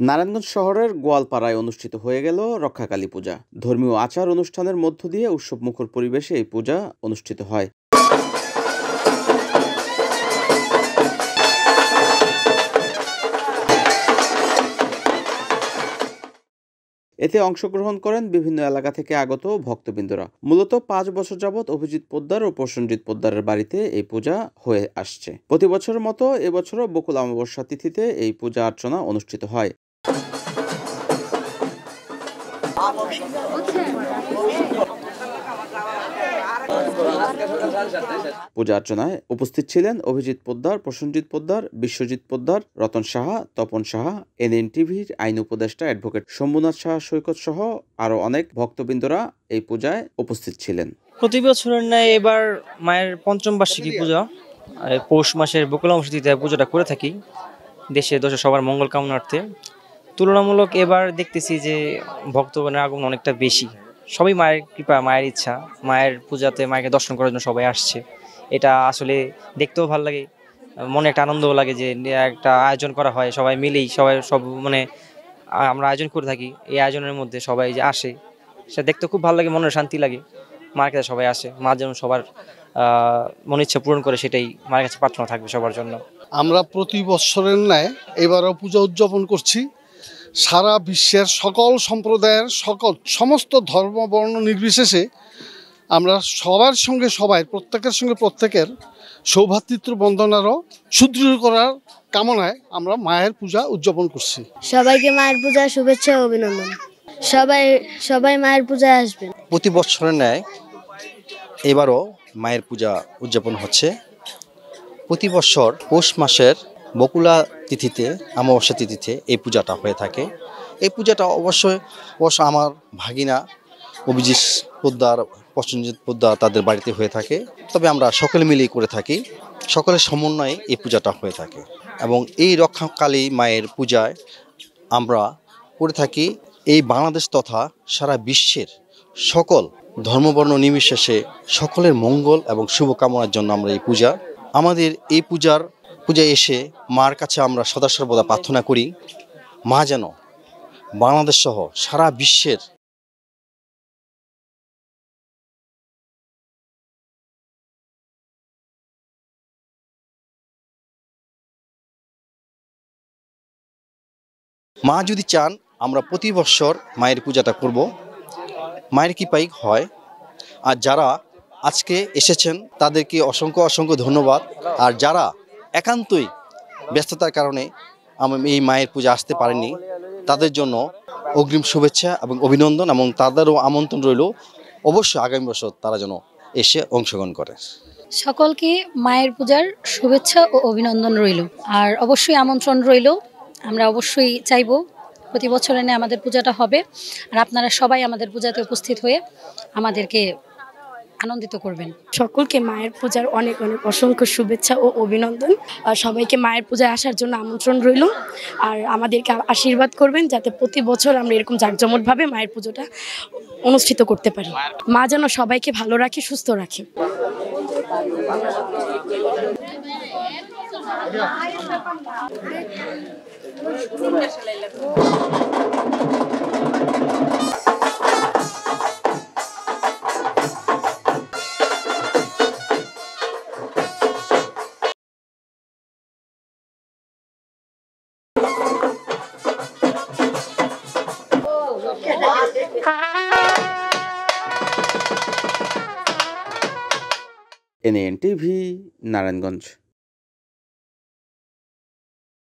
নারায়ণগঞ্জ শহরের গোয়ালপাড়ায় অনুষ্ঠিত হয়ে গেল রক্ষাকালী পূজা। ধর্মীয় আচার অনুষ্ঠানের মধ্য দিয়ে উৎসবমুখর পরিবেশে এই পূজা অনুষ্ঠিত হয়। এতে অংশগ্রহণ করেন বিভিন্ন এলাকা থেকে আগত ভক্তবৃন্দরা। মূলত ৫ বছর যাবৎ অভিজিৎ পোদ্দার ও প্রসেনজিৎ পোদ্দারের বাড়িতে এই পূজা হয়ে আসছে। প্রতি বছরের মতো এবছরও বকুল অমাবস্যা তিথিতে এই পূজা অর্চনা অনুষ্ঠিত হয়। পূজা অর্চনায় উপস্থিত ছিলেন অভিজিৎ পোদ্দার, প্রসেনজিৎ পোদ্দার, বিশ্বজিৎ পোদ্দার, রতন সাহা, তপন সাহা, এনএনটিভির আইন উপদেষ্টা অ্যাডভোকেট শম্ভুনাথ সাহা সৈকত সহ আরও অনেক ভক্তবৃন্দরা এই পূজায় উপস্থিত ছিলেন। প্রতি বছরের ন্যায় এবার মায়ের পঞ্চম বার্ষিকী পূজা পৌষ মাসের বকুল অমাবস্যা তিথিতে পূজাটা করে থাকি দেশে দেশে সবার মঙ্গল কামনার্থে। তুলনামূলক এবার দেখতেছি যে ভক্তগণের আগমন অনেকটা বেশি। সবাই মায়ের কৃপা, মায়ের ইচ্ছা, মায়ের পূজাতে মায়ের দর্শন করার জন্য সবাই আসছে। এটা আসলে দেখতেও ভালো লাগে, মনে একটা আনন্দও লাগে যে একটা আয়োজন করা হয় সবাই মিলেই, সব আমরা আয়োজন করে থাকি। এই আয়োজনের মধ্যে সবাই যে আসে সেটা দেখতে খুব ভালো লাগে, মনের শান্তি লাগে। মার কাছে সবাই আসে, মা যেন সবার মনের ইচ্ছা পূরণ করে সেটাই মায়ের কাছে প্রার্থনা থাকবে সবার জন্য। আমরা প্রতি বছরের ন্যায় এবারও পূজা উদযাপন করছি। সারা বিশ্বের সকল সম্প্রদায়ের সমস্ত ধর্ম বর্ণ নির্বিশেষে আমরা সবার সঙ্গে প্রত্যেকের সঙ্গে প্রত্যেকের সৌভ্রাতৃত্ব বন্দনারও সুদৃঢ় করার কামনায় আমরা মায়ের পূজা উদযাপন করছি। সবাইকে মায়ের পূজা শুভেচ্ছা ও অভিনন্দন। সবাই মায়ের পূজায় আসবেন। প্রতি বছরের ন্যায় এবারও মায়ের পূজা উদযাপন হচ্ছে। প্রতি বছর পৌষ মাসের বকুলা তিথিতে, অমাবস্যা তিথিতে এই পূজাটা হয়ে থাকে। এই পূজাটা অবশ্য আমার ভাগিনা অভিজিৎ পোদ্দার, প্রসেনজিৎ পোদ্দার তাদের বাড়িতে হয়ে থাকে। তবে আমরা সকলে মিলেই করে থাকি, সকলের সমন্বয়ে এই পূজাটা হয়ে থাকে। এবং এই রক্ষাকালী মায়ের পূজায় আমরা করে থাকি এই বাংলাদেশ তথা সারা বিশ্বের সকল ধর্মবর্ণ নির্বিশেষে সকলের মঙ্গল এবং শুভকামনার জন্য আমরা এই পূজা, আমাদের এই পূজায় এসে মার কাছে আমরা সদাসর্বদা প্রার্থনা করি, মা যেন বাংলাদেশ সহ সারা বিশ্বের মা যদি চান আমরা প্রতি বছর মায়ের পূজাটা করব, মায়ের কৃপাই হয়। আর যারা আজকে এসেছেন তাদেরকে অসংখ্য ধন্যবাদ। আর যারা একান্তই ব্যস্ততার কারণে এই মায়ের পূজা আসতে পারেনি তাদের জন্য অগ্রিম শুভেচ্ছা এবং অভিনন্দন, এবং তাদেরও আমন্ত্রণ রইল অবশ্যই আগামী বছর তারা যেন এসে অংশগ্রহণ করে। সকলকে মায়ের পূজার শুভেচ্ছা ও অভিনন্দন রইল, আর অবশ্যই আমন্ত্রণ রইল। আমরা অবশ্যই চাইব প্রতি বছর এনে আমাদের পূজাটা হবে, আর আপনারা সবাই আমাদের পূজাতে উপস্থিত হয়ে আমাদেরকে আনন্দিত করবেন। সকলকে মায়ের পূজার অনেক অসংখ্য শুভেচ্ছা ও অভিনন্দন। সবাইকে মায়ের পূজায় আসার জন্য আমন্ত্রণ রইল, আর আমাদেরকে আশীর্বাদ করবেন যাতে প্রতি বছর আমরা এরকম জাঁকজমটভাবে মায়ের পুজোটা অনুষ্ঠিত করতে পারি। মা যেন সবাইকে ভালো রাখে, সুস্থ রাখে। এনএনটিভি, নারায়ণগঞ্জ।